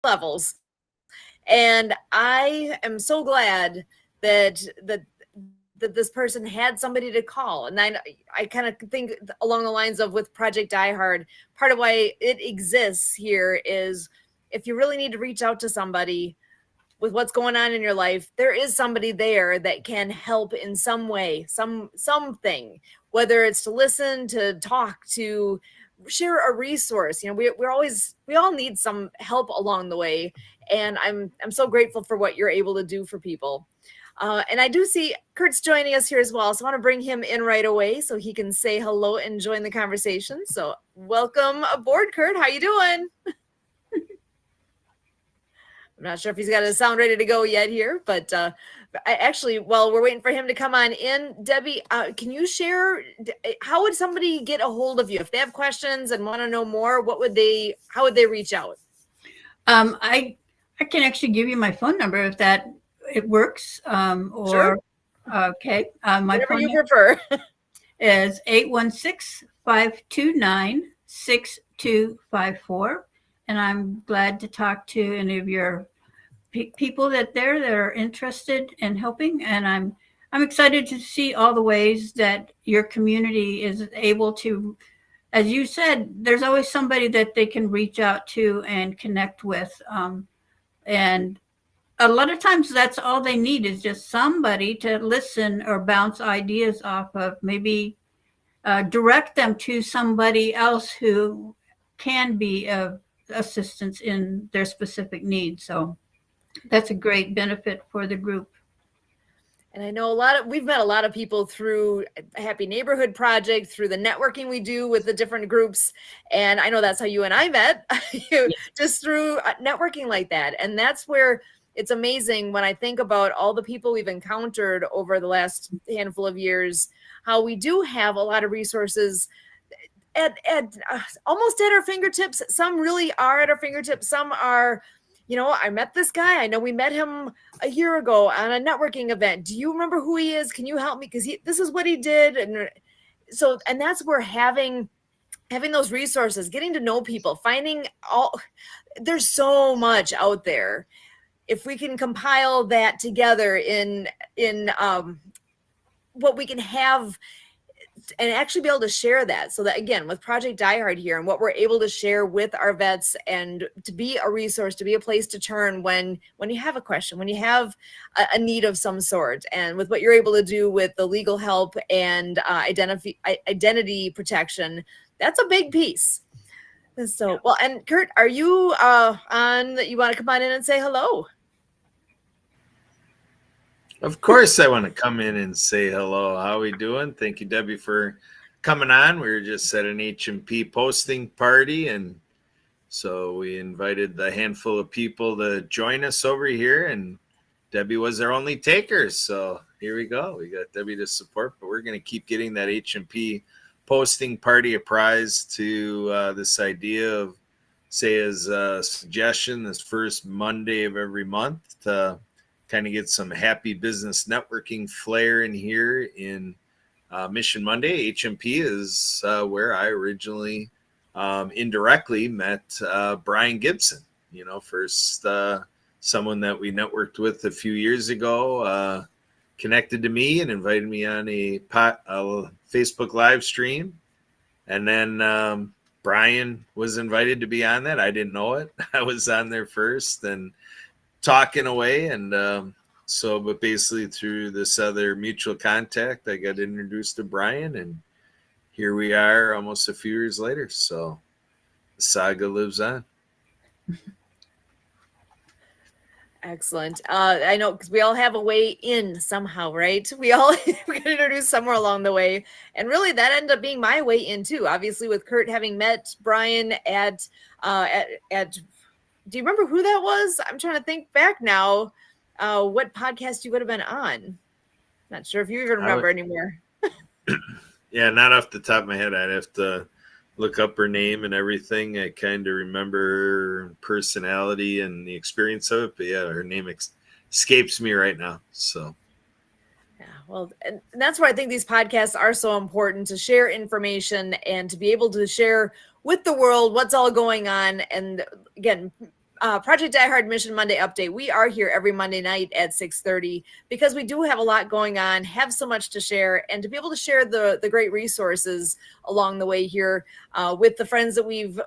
levels. And I am so glad that this person had somebody to call. And I kind of think along the lines of with Project Die Hard, part of why it exists here is if you really need to reach out to somebody with what's going on in your life, there is somebody there that can help in some way, something, whether it's to listen, to talk, to share a resource. You know, we all need some help along the way. And I'm so grateful for what you're able to do for people. And I do see Kurt's joining us here as well. So I want to bring him in right away so he can say hello and join the conversation. So welcome aboard, Kurt. How you doing? I'm not sure if he's got his sound ready to go yet here, but while we're waiting for him to come on in, Debbie, can you share, how would somebody get a hold of you? If they have questions and want to know more, how would they reach out? I can actually give you my phone number if it works. Sure. Okay. My Whatever phone you prefer. is 816-529-6254. And I'm glad to talk to any of your people that are interested in helping. And I'm excited to see all the ways that your community is able to, as you said, there's always somebody that they can reach out to and connect with. And a lot of times that's all they need is just somebody to listen or bounce ideas off of, maybe direct them to somebody else who can be of assistance in their specific needs. So that's a great benefit for the group. And I know we've met a lot of people through a Happy Neighborhood Project, through the networking we do with the different groups. And I know that's how you and I met, just through networking like that. And that's where it's amazing when I think about all the people we've encountered over the last handful of years, how we do have a lot of resources at almost at our fingertips. Some really are at our fingertips. Some are, I met this guy. I know we met him a year ago on a networking event. Do you remember who he is? Can you help me? Because this is what he did. And that's where having those resources, getting to know people, there's so much out there. If we can compile that together in what we can have and actually be able to share that, so that again with Project Die Hard here and what we're able to share with our vets, and to be a resource, to be a place to turn when you have a question, when you have a need of some sort, and with what you're able to do with the legal help and identity protection, that's a big piece. So well, and Kurt, are you on that? You want to come on in and say hello? Of course, I want to come in and say hello. How are we doing? Thank you, Debbie, for coming on. We were just at an H&P posting party, and so we invited the handful of people to join us over here, and Debbie was our only taker. So here we go. We got Debbie to support, but we're going to keep getting that H&P posting party a prize to this idea of, say, as a suggestion, this first Monday of every month to kind of get some happy business networking flair in here in Mission Monday. H&P is where I originally indirectly met Brian Gibson, first someone that we networked with a few years ago, connected to me and invited me on a Facebook live stream. And then Brian was invited to be on that. I didn't know it. I was on there first and talking away, and but basically through this other mutual contact, I got introduced to Brian, and here we are almost a few years later. So the saga lives on. Excellent. I know, because we all have a way in somehow, right? We all get introduced somewhere along the way, and really that ended up being my way in too. Obviously, with Kurt having met Brian at do you remember who that was? I'm trying to think back now. What podcast you would have been on? Not sure if you even remember anymore. Yeah, not off the top of my head. I'd have to look up her name and everything. I kind of remember her personality and the experience of it, but yeah, her name escapes me right now. So. Yeah, well, and that's why I think these podcasts are so important, to share information and to be able to share with the world what's all going on. And again, Project Die Hard Mission Monday update. We are here every Monday night at 6:30 because we do have a lot going on, have so much to share, and to be able to share the great resources along the way here with the friends that we've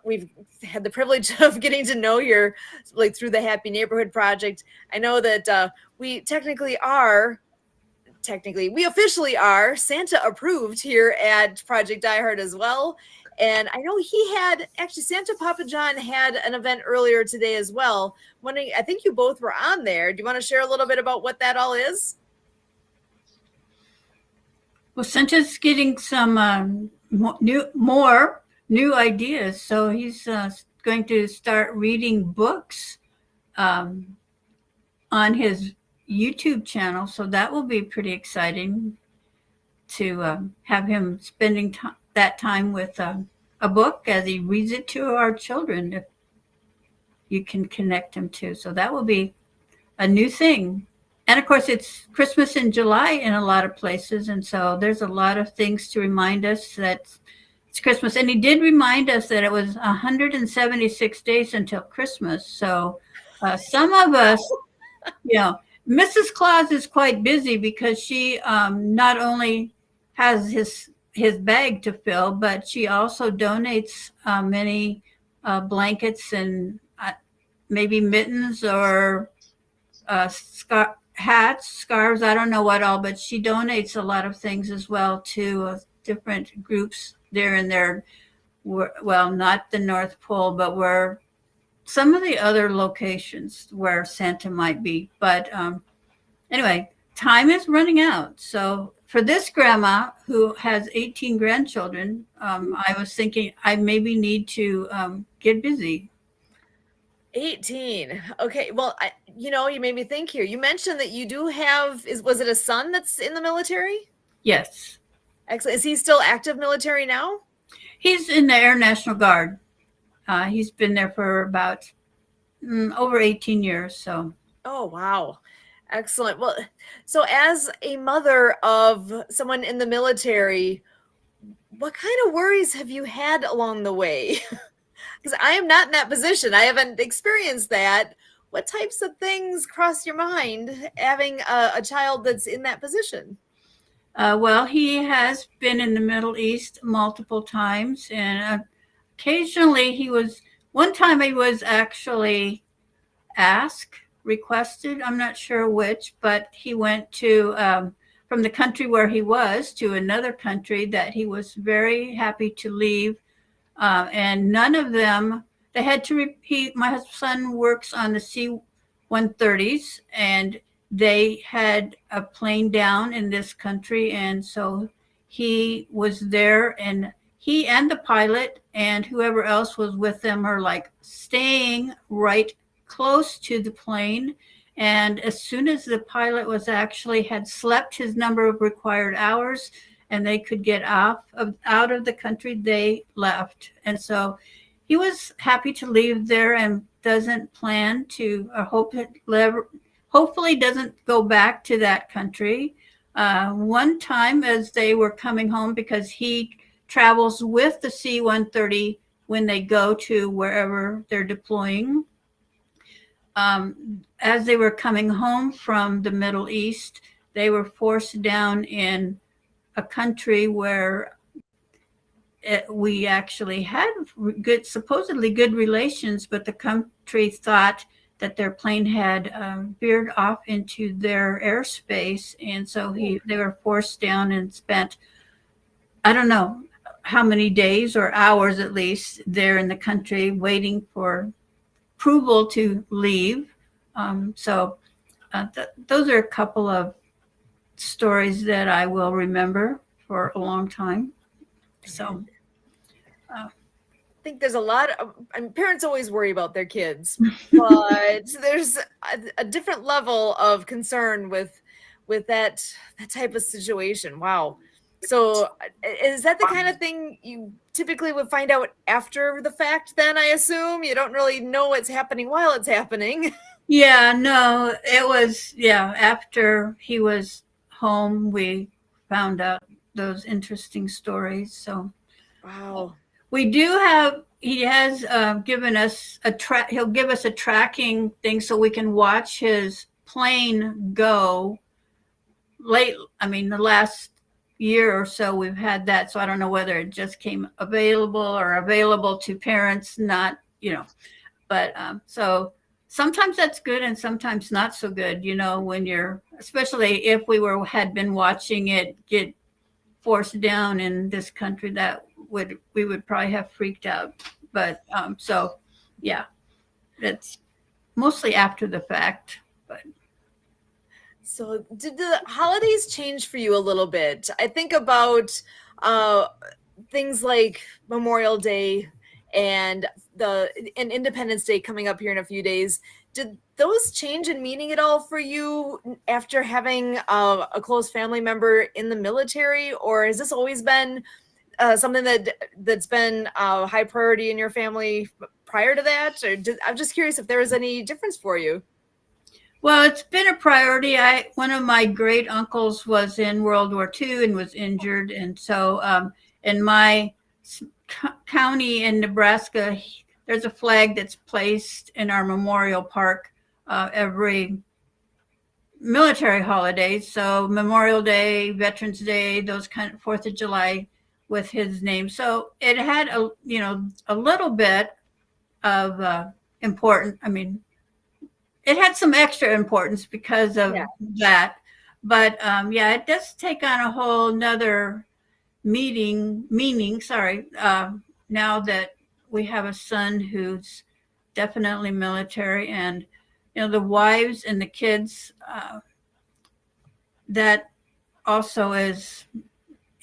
had the privilege of getting to know here, like through the Happy Neighborhood Project. I know that we officially are Santa approved here at Project Die Hard as well. And I know Santa Papa John had an event earlier today as well. I think you both were on there. Do you want to share a little bit about what that all is? Well, Santa's getting some more new ideas. So he's going to start reading books on his YouTube channel. So that will be pretty exciting to have him spending that time with a book as he reads it to our children, if you can connect him to. So that will be a new thing. And of course, it's Christmas in July in a lot of places. And so there's a lot of things to remind us that it's Christmas. And he did remind us that it was 176 days until Christmas. So some of us, Mrs. Claus is quite busy because she not only has his bag to fill, but she also donates many blankets and maybe mittens or hats, scarves, I don't know what all, but she donates a lot of things as well to different groups there in their, well, not the North Pole, but where some of the other locations where Santa might be. But anyway, time is running out. So for this grandma who has 18 grandchildren, I was thinking I maybe need to get busy. 18. Okay. Well, you made me think here. You mentioned that you do have, was it a son that's in the military? Yes. Excellent. Is he still active military now? He's in the Air National Guard. He's been there for about over 18 years. So. Oh, wow. Excellent. Well, so as a mother of someone in the military, what kind of worries have you had along the way? Because I am not in that position. I haven't experienced that. What types of things cross your mind having a child that's in that position? Well, he has been in the Middle East multiple times, and occasionally one time he was actually requested, I'm not sure which, but he went to, from the country where he was to another country that he was very happy to leave. And none of them, they had to repeat. My son works on the C-130s, and they had a plane down in this country. And so he was there, and he and the pilot and whoever else was with them are like staying right close to the plane. And as soon as the pilot had slept his number of required hours and they could get out of the country, they left. And so he was happy to leave there and doesn't plan to, hopefully doesn't go back to that country. One time as they were coming home, because he travels with the C-130 when they go to wherever they're deploying, as they were coming home from the Middle East, they were forced down in a country where we actually had supposedly good relations, but the country thought that their plane had veered off into their airspace. And so they were forced down and spent, I don't know how many days or hours at least there in the country waiting for approval to leave. Those are a couple of stories that I will remember for a long time. So I think there's a lot of parents always worry about their kids, but there's a different level of concern with that type of situation. Wow. So is that the kind of thing you typically would find out after the fact then, I assume? You don't really know what's happening while it's happening. Yeah, no, it was, after he was home, we found out those interesting stories. So wow. We do have he has given us he'll give us a tracking thing so we can watch his plane go the last year or so we've had that. So I don't know whether it just came available to parents, not, but so sometimes that's good and sometimes not so good, when especially if had been watching it get forced down in this country, we would probably have freaked out. But so yeah, it's mostly after the fact. But so did the holidays change for you a little bit? I think about things like Memorial Day and Independence Day coming up here in a few days. Did those change in meaning at all for you after having a close family member in the military, or has this always been something that's been a high priority in your family prior to that? Or I'm just curious if there was any difference for you. Well, it's been a priority. One of my great uncles was in World War II and was injured, and so in my county in Nebraska, there's a flag that's placed in our memorial park every military holidays. So Memorial Day, Veterans Day, those kind of 4th of July with his name. So it had a little bit of important. It had some extra importance because of that. But it does take on a whole nother meaning. Sorry. Now that we have a son who's definitely military, and the wives and the kids, that also is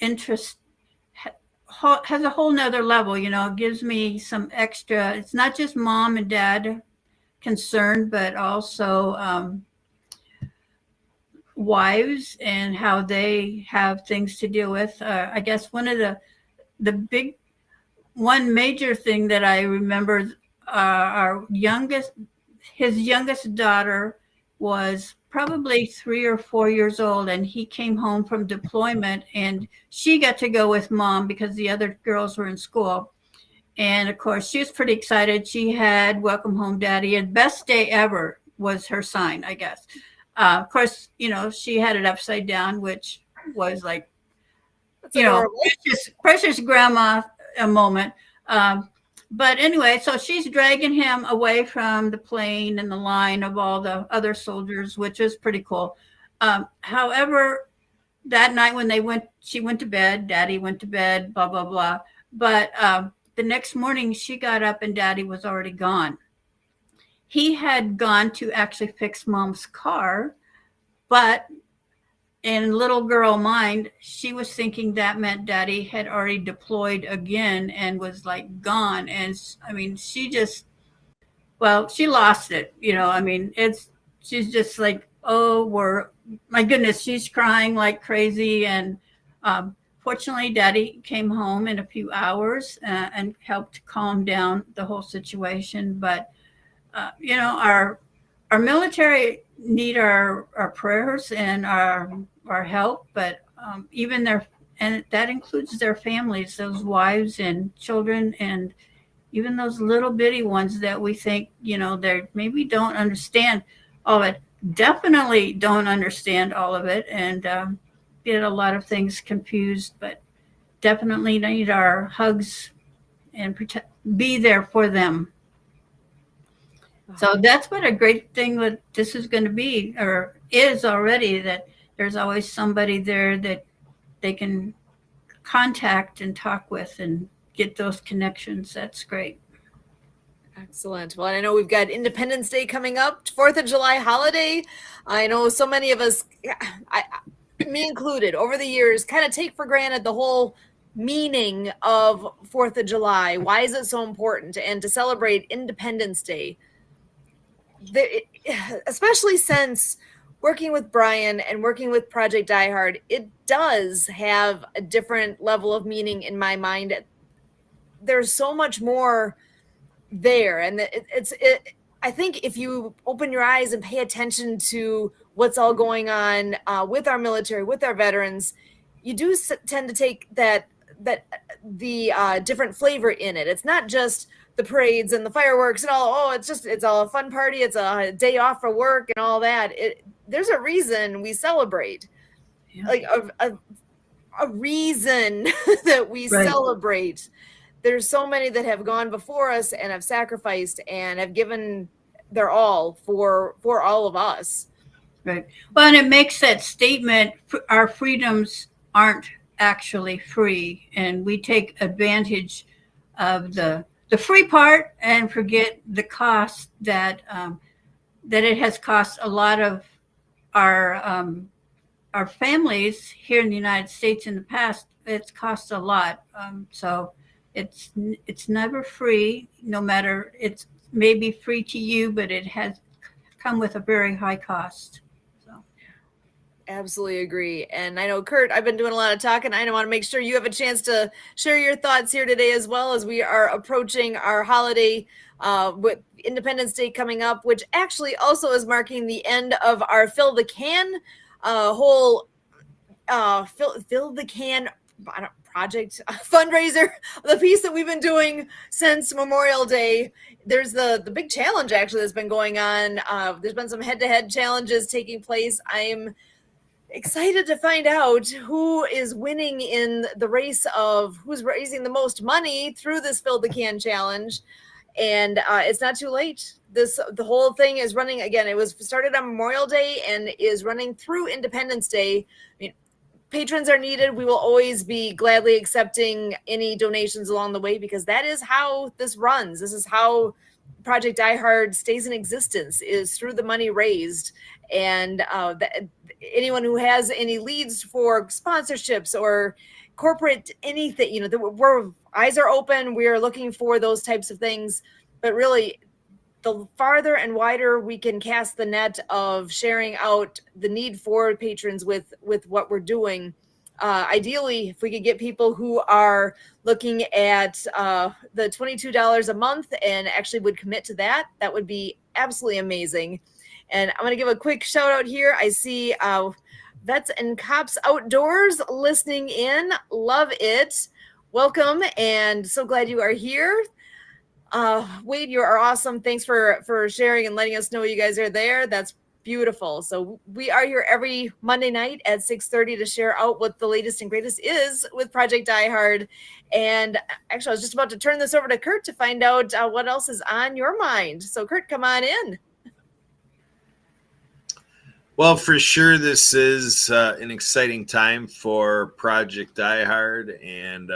interest has a whole nother level. It gives me some extra. It's not just mom and dad concerned, but also wives and how they have things to deal with. I guess one of one major thing that I remember, his youngest daughter was probably 3 or 4 years old, and he came home from deployment, and she got to go with mom because the other girls were in school. And of course, she was pretty excited. She had "Welcome Home, Daddy," and "Best Day Ever" was her sign, I guess. Of course, she had it upside down, which was like, precious grandma a moment. But anyway, so she's dragging him away from the plane and the line of all the other soldiers, which is pretty cool. However, that night when she went to bed, Daddy went to bed, blah, blah, blah. But the next morning she got up and Daddy was already gone. He had gone to actually fix Mom's car, but in little girl mind, she was thinking that meant Daddy had already deployed again and was like gone. And she she lost it. She's just like, oh, my goodness, she's crying like crazy. And fortunately, Daddy came home in a few hours and helped calm down the whole situation. But, our military need our prayers and our help, but even and that includes their families, those wives and children, and even those little bitty ones that we think, they maybe don't understand all of it, definitely don't understand all of it, and get a lot of things confused, but definitely need our hugs and be there for them. So that's what a great thing that this is going to be, or is already, that there's always somebody there that they can contact and talk with and get those connections. That's great. Excellent. Well, I know we've got Independence Day coming up, 4th of July holiday. I know so many of us, me included, over the years, kind of take for granted the whole meaning of 4th of July. Why is it so important? And to celebrate Independence Day, especially since working with Brian and working with Project Die Hard, it does have a different level of meaning in my mind. There's so much more there, and I think if you open your eyes and pay attention to what's all going on with our military, with our veterans, you do tend to take the different flavor in it. It's not just the parades and the fireworks and all. Oh, it's all a fun party. It's a day off for work and all that. There's a reason we celebrate, like a reason that we celebrate. There's so many that have gone before us and have sacrificed and have given their all for all of us. Right. Well, and it makes that statement, our freedoms aren't actually free, and we take advantage of the free part and forget the cost that that it has cost a lot of our families here in the United States in the past. It's cost a lot. So it's never free, no matter, it's maybe free to you, but it has come with a very high cost. Absolutely agree. And I know, Kurt, I've been doing a lot of talking. I want to make sure you have a chance to share your thoughts here today, as well as we are approaching our holiday with Independence Day coming up, which actually also is marking the end of our Fill the Can whole Fill the Can project fundraiser, the piece that we've been doing since Memorial Day. There's the big challenge actually that's been going on. There's been some head-to-head challenges taking place. I'm excited to find out who is winning in the race of who's raising the most money through this Fill the Can challenge. And it's not too late. The whole thing is running again. It was started on Memorial Day and is running through Independence Day. I mean, patrons are needed. We will always be gladly accepting any donations along the way, because that is how this runs. This is how Project Die Hard stays in existence, is through the money raised. And anyone who has any leads for sponsorships or corporate anything, we're eyes are open. We are looking for those types of things. But really, the farther and wider we can cast the net of sharing out the need for patrons with what we're doing, ideally, if we could get people who are looking at the $22 a month and actually would commit to that, that would be absolutely amazing. And I'm going to give a quick shout out here. I see Vets and Cops Outdoors listening in. Love it. Welcome, and so glad you are here. Wade, you are awesome. Thanks for sharing and letting us know you guys are there. That's beautiful. So we are here every Monday night at 6:30 to share out what the latest and greatest is with Project Die Hard. And actually, I was just about to turn this over to Kurt to find out what else is on your mind. So Kurt, come on in. Well, for sure, this is an exciting time for Project Die Hard, and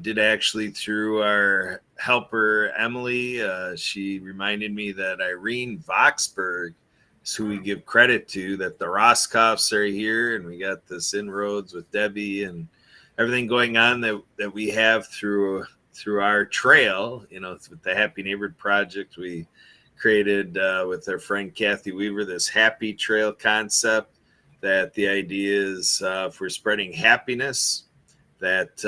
did actually, through our helper Emily, she reminded me that Irene Voxberg is who we give credit to, that the Roscoffs are here, and we got this inroads with Debbie and everything going on that we have through our trail, with the Happy Neighborhood Project. We created with our friend Kathy Weaver this happy trail concept, that the idea is for spreading happiness, that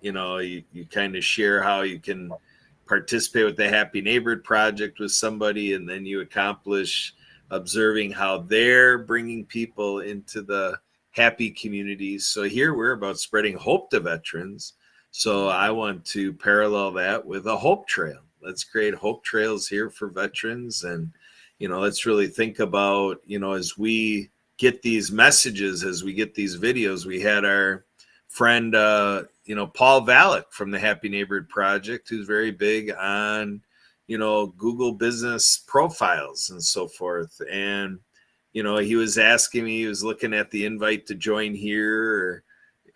you kind of share how you can participate with the Happy Neighborhood Project with somebody, and then you accomplish observing how they're bringing people into the happy communities. So here we're about spreading hope to veterans. So I want to parallel that with a hope trail. Let's create hope trails here for veterans. And, let's really think about, as we get these messages, as we get these videos. We had our friend, Paul Valek from the Happy Neighborhood Project, who's very big on, Google business profiles and so forth. And, he was asking me, he was looking at the invite to join here,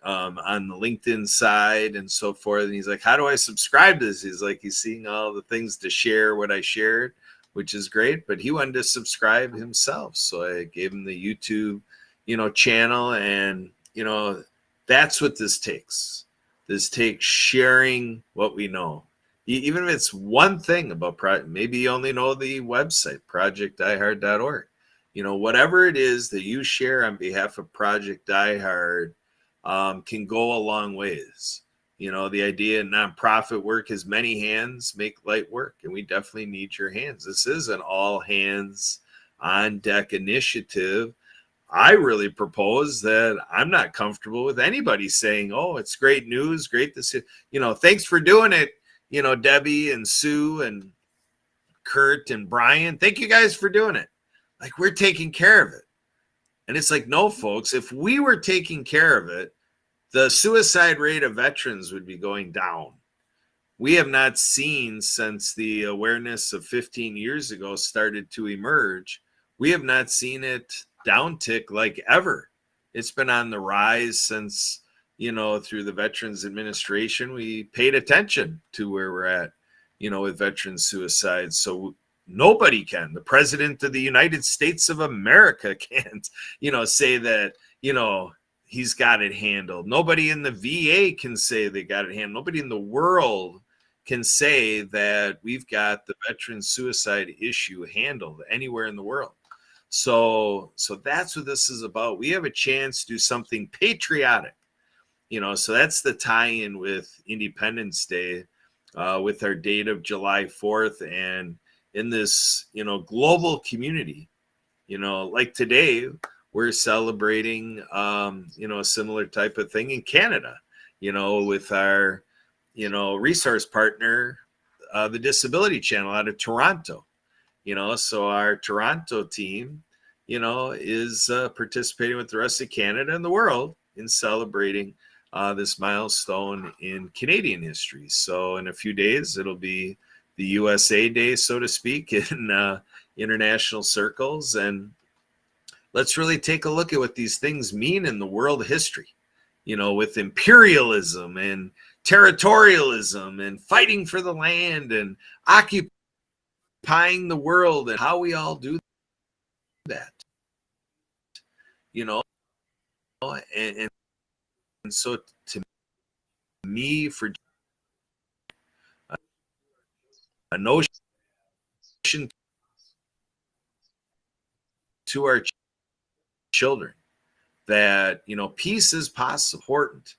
on the LinkedIn side and so forth. And he's like, how do I subscribe to this? He's like, he's seeing all the things to share what I shared, which is great, but he wanted to subscribe himself. So I gave him the YouTube, channel. And, that's what this takes. This takes sharing what we know. Even if it's one thing about maybe you only know the website, projectdiehard.org. Whatever it is that you share on behalf of Project Die Hard, can go a long ways. The idea in nonprofit work is many hands make light work, and we definitely need your hands. This is an all hands on deck initiative. I really propose that I'm not comfortable with anybody saying, oh, it's great news, great to see, thanks for doing it, Debbie and Sue and Kurt and Brian, thank you guys for doing it. Like, we're taking care of it. And it's like, no, folks, if we were taking care of it, the suicide rate of veterans would be going down. We have not seen, since the awareness of 15 years ago started to emerge, we have not seen it downtick like ever. It's been on the rise since, through the Veterans Administration, we paid attention to where we're at, with veteran suicide. So nobody can. The President of the United States of America can't, say that, he's got it handled. Nobody in the VA can say they got it handled. Nobody in the world can say that we've got the veteran suicide issue handled anywhere in the world. So that's what this is about. We have a chance to do something patriotic, so that's the tie-in with Independence Day, with our date of July 4th, and in this, global community, like today, we're celebrating, a similar type of thing in Canada, with our, resource partner, the Disability Channel out of Toronto, so our Toronto team, is participating with the rest of Canada and the world in celebrating this milestone in Canadian history. So in a few days, it'll be the USA Day, so to speak, in international circles. And let's really take a look at what these things mean in the world history, with imperialism and territorialism and fighting for the land and occupying the world, and how we all do that, and so to me, for a notion to our children that, peace is possible, important.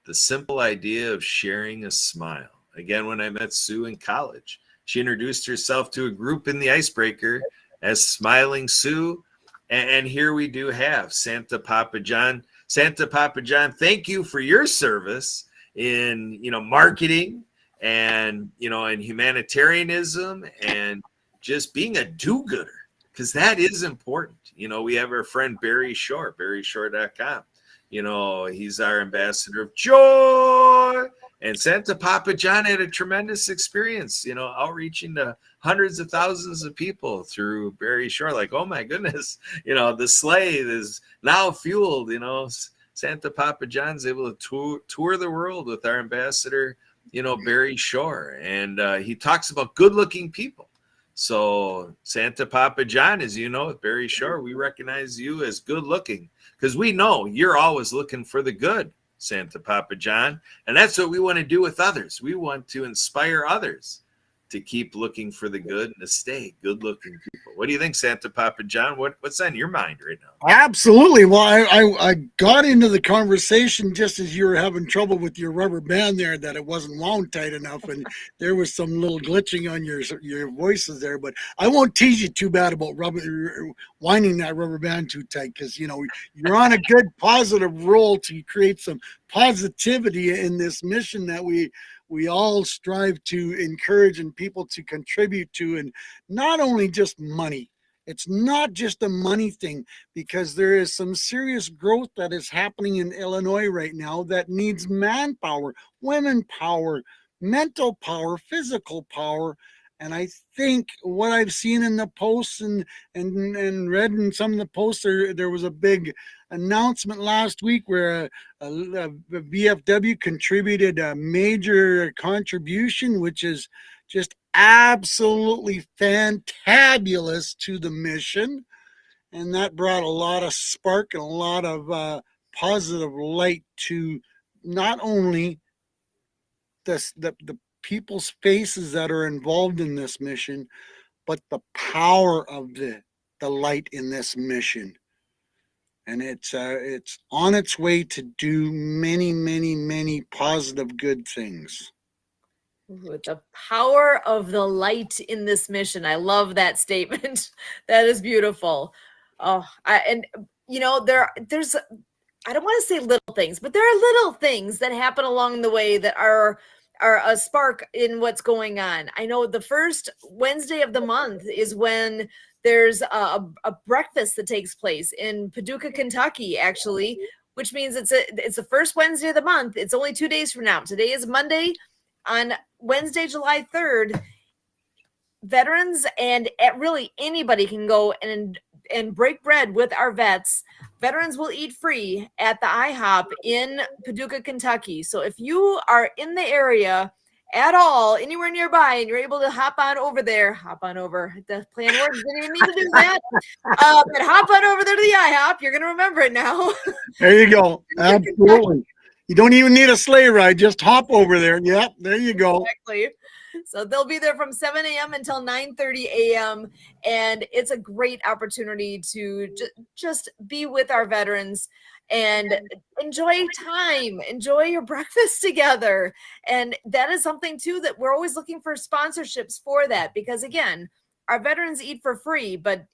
The simple idea of sharing a smile. Again, when I met Sue in college, she introduced herself to a group in the Icebreaker as Smiling Sue. And here we do have Santa Papa John. Santa Papa John, thank you for your service in, marketing and, and humanitarianism and just being a do-gooder, because that is important. We have our friend Barry Shore, barryshore.com. He's our ambassador of joy. And Santa Papa John had a tremendous experience, outreaching to hundreds of thousands of people through Barry Shore. Like, oh my goodness, the sleigh is now fueled, Santa Papa John's able to tour the world with our ambassador, Barry Shore. And he talks about good-looking people. So Santa Papa John, as you know, with Barry Shore, we recognize you as good-looking, because we know you're always looking for the good, Santa Papa John. And that's what we want to do with others. We want to inspire others to keep looking for the good and to stay good-looking people. What do you think, Santa Papa John? What's on your mind right now? Absolutely. Well, I got into the conversation just as you were having trouble with your rubber band there, that it wasn't wound tight enough, and there was some little glitching on your voices there. But I won't tease you too bad about winding that rubber band too tight, because you're on a good positive roll to create some positivity in this mission that we all strive to encourage and people to contribute to, and not only just money. It's not just a money thing, because there is some serious growth that is happening in Illinois right now that needs manpower, women power, mental power, physical power. And I think what I've seen in the posts and read in some of the posts, there was a big announcement last week where a VFW contributed a major contribution, which is just absolutely fantabulous to the mission. And that brought a lot of spark and a lot of positive light to not only the people's faces that are involved in this mission, but the power of the light in this mission. And it's on its way to do many, many, many positive good things. With the power of the light in this mission. I love that statement. That is beautiful. Oh, and there's, I don't want to say little things, but there are little things that happen along the way that are a spark in what's going on. I know the first Wednesday of the month is when there's a breakfast that takes place in Paducah, Kentucky, actually, which means it's the first Wednesday of the month. It's only 2 days from now. Today is Monday. On Wednesday, July 3rd, veterans and really anybody can go and break bread with our vets. Veterans will eat free at the IHOP in Paducah, Kentucky. So if you are in the area at all, anywhere nearby, and you're able to hop on over, the plan works, didn't even need to do that. But hop on over there to the IHOP. You're going to remember it now. There you go. Absolutely. You don't even need a sleigh ride. Just hop over there. Yep. There you go. Exactly. So they'll be there from 7 a.m. until 9:30 a.m. And it's a great opportunity to just be with our veterans and enjoy time, enjoy your breakfast together. And that is something too that we're always looking for sponsorships for that, because again, our veterans eat for free, but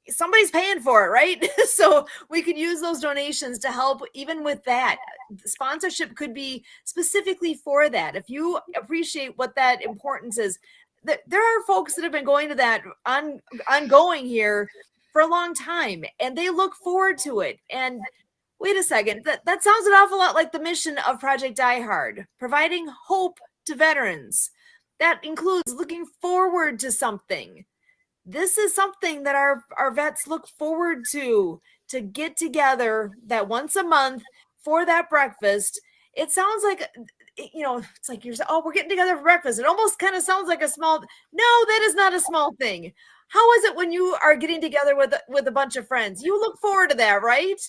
somebody's paying for it, right? So we could use those donations to help even with that. Sponsorship could be specifically for that. If you appreciate what that importance is, there are folks that have been going to that ongoing here for a long time, and they look forward to it. And wait a second, that sounds an awful lot like the mission of Project Die Hard, providing hope to veterans. That includes looking forward to something. This is something that our vets look forward to get together that once a month for that breakfast. It sounds like, it's like we're getting together for breakfast. It almost kind of sounds like a small, no, that is not a small thing. How is it when you are getting together with a bunch of friends? You look forward to that, right?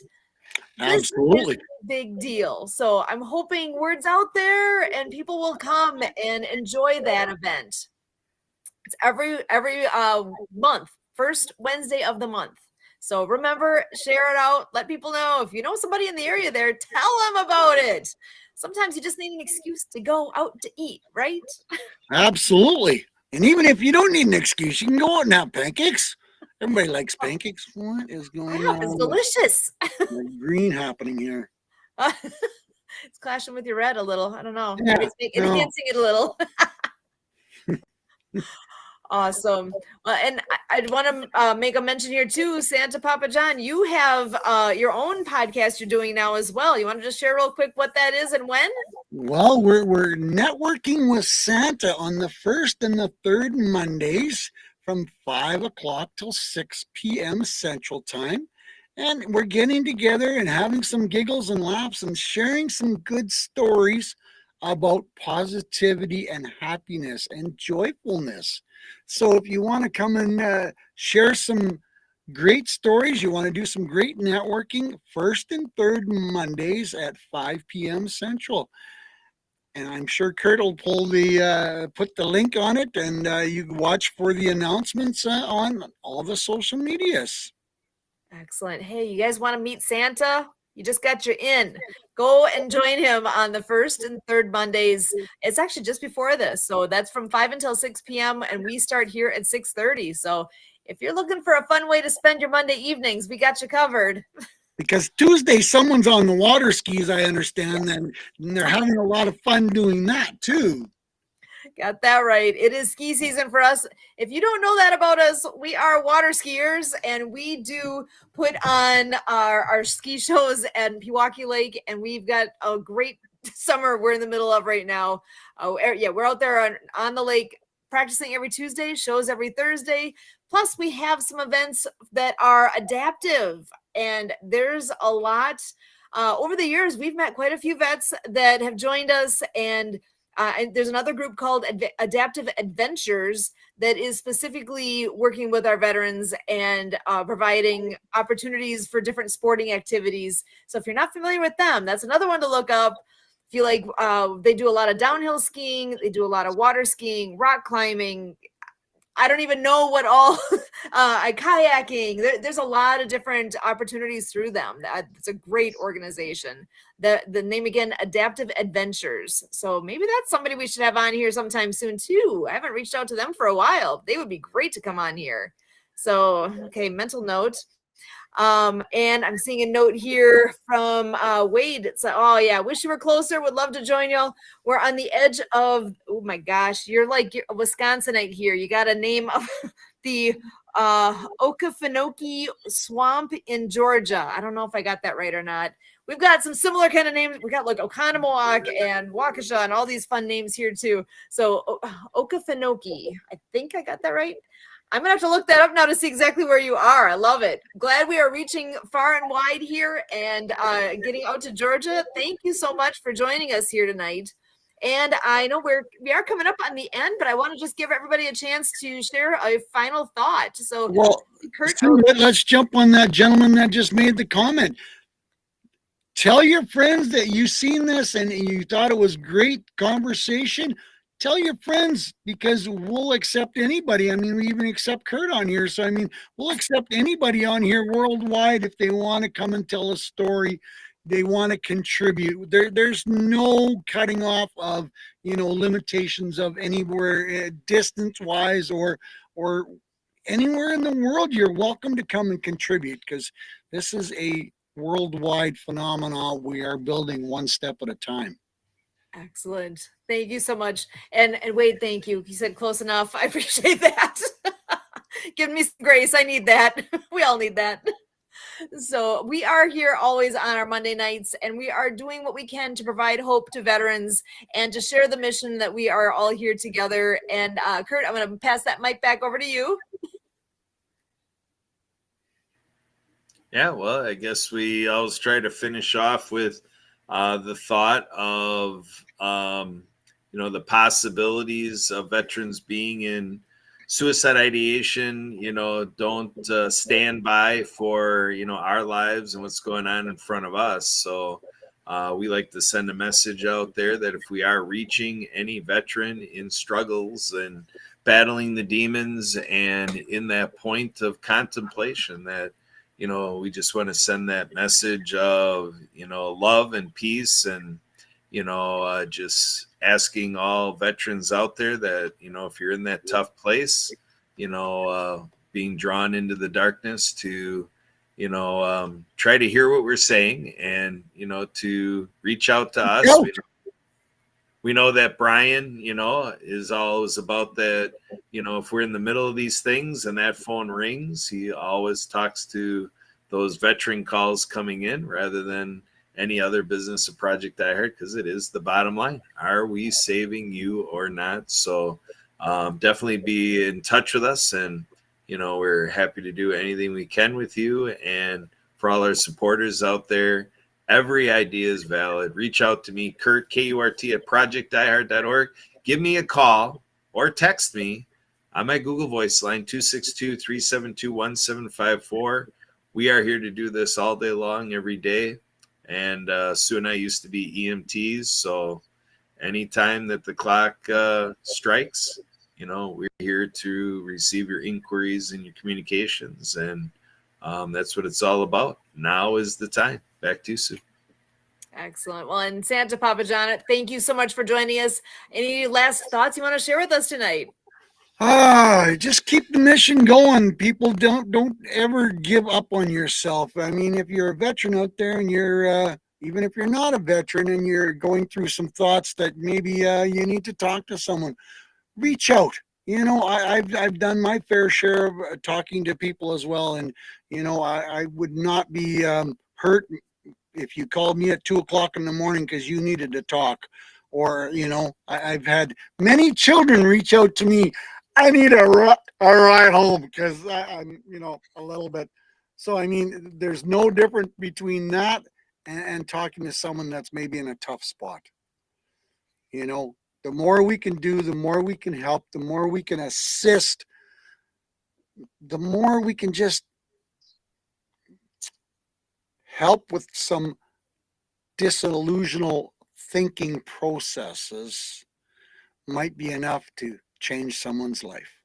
Absolutely. This is a big deal. So I'm hoping word's out there and people will come and enjoy that event. It's every month, first Wednesday of the month. So remember, share it out. Let people know. If you know somebody in the area there, tell them about it. Sometimes you just need an excuse to go out to eat, right? Absolutely. And even if you don't need an excuse, you can go out and have pancakes. Everybody likes pancakes. What is going on? It's delicious. Green happening here. It's clashing with your red a little. I don't know. Yeah, It's enhancing it a little. Awesome. And I'd want to make a mention here too, Santa Papa John, you have your own podcast you're doing now as well. You want to just share real quick what that is and when? Well, we're networking with Santa on the first and the third Mondays from 5 o'clock till 6 p.m. Central Time. And we're getting together and having some giggles and laughs and sharing some good stories about positivity and happiness and joyfulness. So if you want to come and share some great stories, you want to do some great networking, first and third Mondays at 5 p.m. Central. And I'm sure Kurt will put the link on it, and you can watch for the announcements on all the social medias. Excellent. Hey, you guys want to meet Santa? You just got your in. Go and join him on the first and third Mondays. It's actually just before this. So that's from 5 until 6 p.m. and we start here at 6:30. So if you're looking for a fun way to spend your Monday evenings, we got you covered. Because Tuesday, someone's on the water skis, I understand, and they're having a lot of fun doing that too. Got that right. It is ski season for us. If you don't know that about us, we are water skiers, and we do put on our ski shows at Pewaukee Lake, and we've got a great summer we're in the middle of right now. We're out there on the lake practicing every Tuesday, shows every Thursday. Plus, we have some events that are adaptive, and there's a lot. Over the years, we've met quite a few vets that have joined us, and there's another group called Adaptive Adventures that is specifically working with our veterans and providing opportunities for different sporting activities. So if you're not familiar with them, that's another one to look up. If you like, they do a lot of downhill skiing, they do a lot of water skiing, rock climbing. I don't even know what all, kayaking. There's a lot of different opportunities through them. It's a great organization. The name again, Adaptive Adventures. So maybe that's somebody we should have on here sometime soon too. I haven't reached out to them for a while. They would be great to come on here. So, okay, mental note. And I'm seeing a note here from Wade. It's like, oh yeah, wish you were closer. Would love to join y'all. We're on the edge of, oh my gosh, you're like a Wisconsinite here. You got a name of the Okefenokee Swamp in Georgia. I don't know if I got that right or not. We've got some similar kind of names. We got like Oconomowoc and Waukesha and all these fun names here too. So Okefenokee, I think I got that right. I'm gonna have to look that up now to see exactly where you are. I love it. Glad we are reaching far and wide here and getting out to Georgia. Thank you so much for joining us here tonight. And I know we are coming up on the end, but I want to just give everybody a chance to share a final thought. So, Well, Kurt, let's jump on that gentleman that just made the comment. Tell your friends that you've seen this and you thought it was great conversation. Tell your friends, because we'll accept anybody. I mean, we even accept Kurt on here. So, I mean, we'll accept anybody on here worldwide if they want to come and tell a story. They want to contribute. There's no cutting off of, limitations of anywhere distance wise or anywhere in the world. You're welcome to come and contribute, because this is a worldwide phenomenon. We are building one step at a time. Excellent. Thank you so much. And Wade, thank you. You said close enough. I appreciate that. Give me some grace. I need that. We all need that. So we are here always on our Monday nights, and we are doing what we can to provide hope to veterans and to share the mission that we are all here together. And Kurt, I'm going to pass that mic back over to you. Yeah, well, I guess we always try to finish off with the thought of, the possibilities of veterans being in suicide ideation. Don't stand by for, our lives and what's going on in front of us. So we like to send a message out there that if we are reaching any veteran in struggles and battling the demons and in that point of contemplation, that we just want to send that message of, love and peace, and, just asking all veterans out there that, if you're in that tough place, being drawn into the darkness, to, try to hear what we're saying and, to reach out to us. We know that Brian, is always about that, if we're in the middle of these things and that phone rings, he always talks to those veteran calls coming in rather than any other business or project I heard, because it is the bottom line. Are we saving you or not? So definitely be in touch with us, and, we're happy to do anything we can with you. And for all our supporters out there, every idea is valid. Reach out to me, Kurt, K-U-R-T, at projectdiehard.org. Give me a call or text me on my Google Voice line, 262-372-1754. We are here to do this all day long, every day. And Sue and I used to be EMTs. So anytime that the clock strikes, we're here to receive your inquiries and your communications. And that's what it's all about. Now is the time. Back to you, Sue. Excellent. Well, and Santa Papa John, thank you so much for joining us. Any last thoughts you want to share with us tonight? Just keep the mission going. People, don't ever give up on yourself. I mean, if you're a veteran out there and you're even if you're not a veteran and you're going through some thoughts that maybe you need to talk to someone, reach out. I've done my fair share of talking to people as well, and I would not be hurt if you called me at 2:00 in the morning because you needed to talk. Or I've had many children reach out to me. I need a ride home because I'm a little bit. So I mean, there's no difference between that and talking to someone that's maybe in a tough spot. The more we can do, the more we can help, the more we can assist, the more we can just help with some disillusional thinking processes might be enough to change someone's life.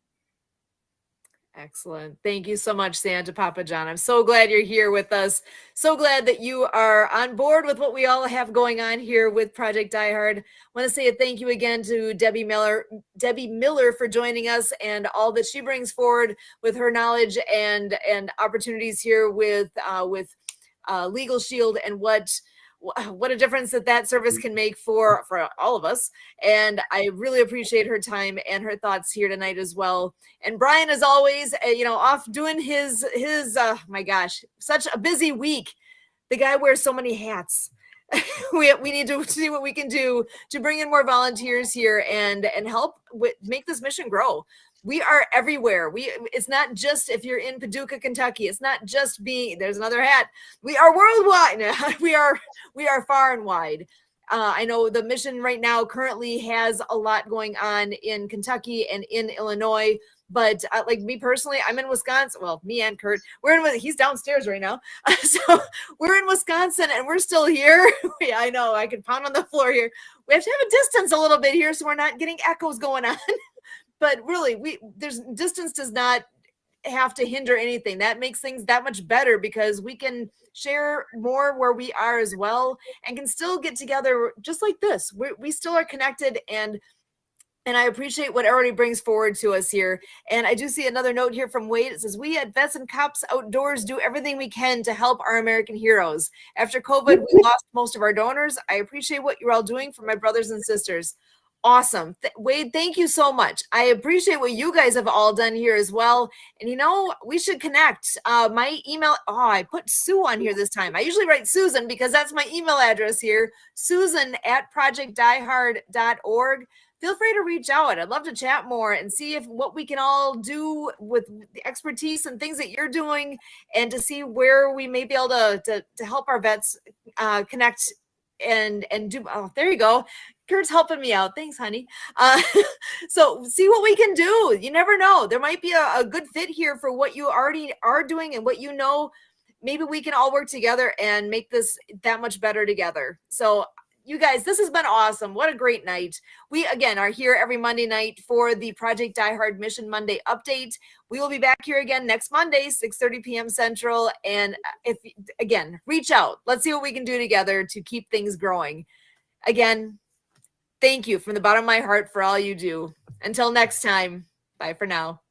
Excellent. Thank you so much, Santa Papa John. I'm so glad you're here with us. So glad that you are on board with what we all have going on here with Project Die Hard. I want to say a thank you again to Debbie Miller for joining us and all that she brings forward with her knowledge and opportunities here with Legal Shield, and what a difference that service can make for all of us. And I really appreciate her time and her thoughts here tonight as well. And Brian, as always, off doing his my gosh, such a busy week. The guy wears so many hats. we need to see what we can do to bring in more volunteers here and help make this mission grow. We are everywhere. It's not just if you're in Paducah, Kentucky. It's not just there's another hat. We are worldwide. we are far and wide. I know the mission right now currently has a lot going on in Kentucky and in Illinois, but like me personally, I'm in Wisconsin. Well, me and Kurt, he's downstairs right now. So we're in Wisconsin and we're still here. I know I can pound on the floor here. We have to have a distance a little bit here so we're not getting echoes going on. But really, distance does not have to hinder anything. That makes things that much better because we can share more where we are as well and can still get together just like this. We still are connected, and I appreciate what everybody brings forward to us here. And I do see another note here from Wade. It says, we at Vets and Cops Outdoors do everything we can to help our American heroes. After COVID, we lost most of our donors. I appreciate what you're all doing for my brothers and sisters. Awesome. Wade, thank you so much. I appreciate what you guys have all done here as well. And we should connect. My email, I put Sue on here this time. I usually write Susan because that's my email address here, susan@projectdiehard.org. Feel free to reach out. I'd love to chat more and see what we can all do with the expertise and things that you're doing, and to see where we may be able to help our vets connect and do. Oh, there you go. Kurt's helping me out. Thanks, honey. So see what we can do. You never know. There might be a good fit here for what you already are doing and what maybe we can all work together and make this that much better together. So you guys, this has been awesome. What a great night. We, again, are here every Monday night for the Project Die Hard Mission Monday update. We will be back here again next Monday, 6:30 p.m. Central. And again, reach out. Let's see what we can do together to keep things growing. Again, thank you from the bottom of my heart for all you do. Until next time, bye for now.